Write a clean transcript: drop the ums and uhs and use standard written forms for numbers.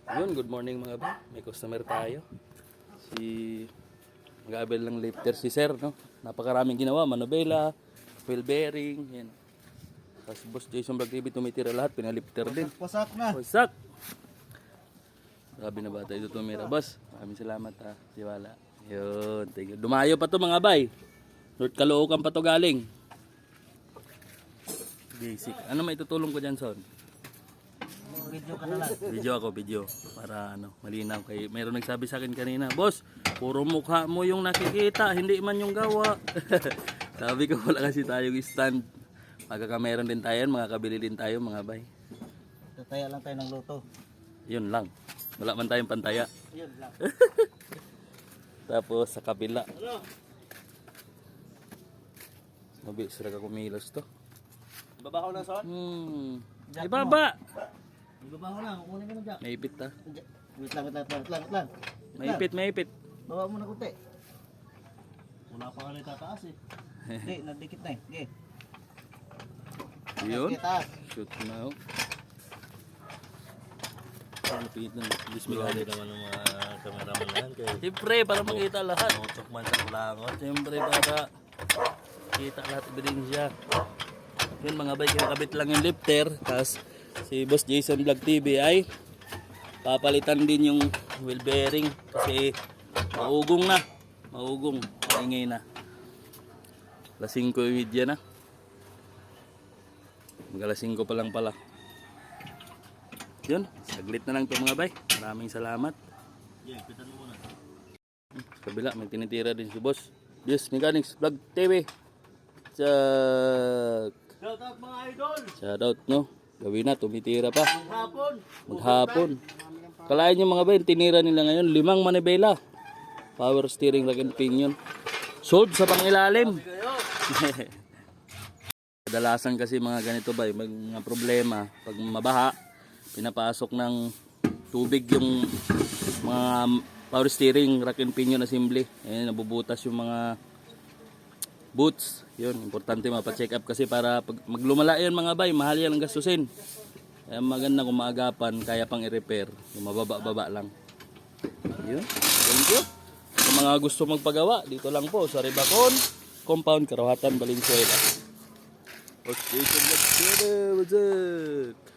Yun, good morning mga ba. May customer tayo. Si mag-aabel ng lifter si sir, no? Napakaraming ginawa, manobela, wheel bearing, yan. Tapos boss Jason Vlog TV tumitira lahat, pinalifter din. Wasak na. Wasak! Grabe na bata ito tumira, boss. Maraming salamat ha, Tiwala. Yun, thank you. Dumayo pa to mga bay. North Caloocan pa to galing. Basic. Ano may tutulong ko dyan, Son? Video ka na lang. Video. Para malinaw. Kay mayroon nagsabi sa akin kanina, boss, puro mukha mo yung nakikita, hindi man yung gawa. Sabi ko, wala kasi tayong stand. Magkakameron din tayo, makakabili din tayo mga bay. Tataya lang tayo ng luto. Yun lang. Wala man tayong pantaya. Yun lang. Tapos sa kabila. Mabilis talaga kumilos to. Baba ko ng son? Ibaba! Baba ko lang. Kukunin ko na dyan. Maipit ha. Wait lang. Maipit. Baba mo na kunti. Wala pa nga tataas eh. Hindi, nagdikit na eh. Okay. Yun. Taas. Shoot na oh. Malapit na. Bismillah. Grabe naman ng mga cameraman na yan. Siyempre, para makita lahat. Tutok man sa kulangon. Siyempre, para kita lahat ebidensya. Yun mga bay, kinakabit lang yung lifter. Tapos si Boss Jason Vlog TV ay papalitan din yung wheel bearing. Kasi maugong na. Maingay na. Alas 5:30 na. Mag-alas 5 pa lang pala. Yun, saglit na lang to mga bay. Maraming salamat. Yeah, pitan mo muna. Kabila, may tinitira din si Boss. Yes, Mechanics Vlog TV. Check. Shout out mga idol! Shoutout no. Gawin na, tumitira pa. Hapon! Maghapon. Kalain yung mga bay, tinira nila ngayon. 5 manibela. Power steering, rack and pinion. Sold sa pangilalim. Kadalasan kasi mga ganito bay, mga problema. Pag mabaha, pinapasok ng tubig yung mga power steering, rack and pinion assembly. Ayan, nabubutas yung mga boots. Yun, importante mapacheck up kasi para pag maglumala yun mga bay, mahal yan ang gastusin. Kaya maganda kung maagapan, kaya pang i-repair. Yung mababa-baba lang. Yun, thank you. Kung mga gusto magpagawa, dito lang po sa Ribacon Compound, Karawhatan, Valenzuela. Okay, so let's get it. What's up?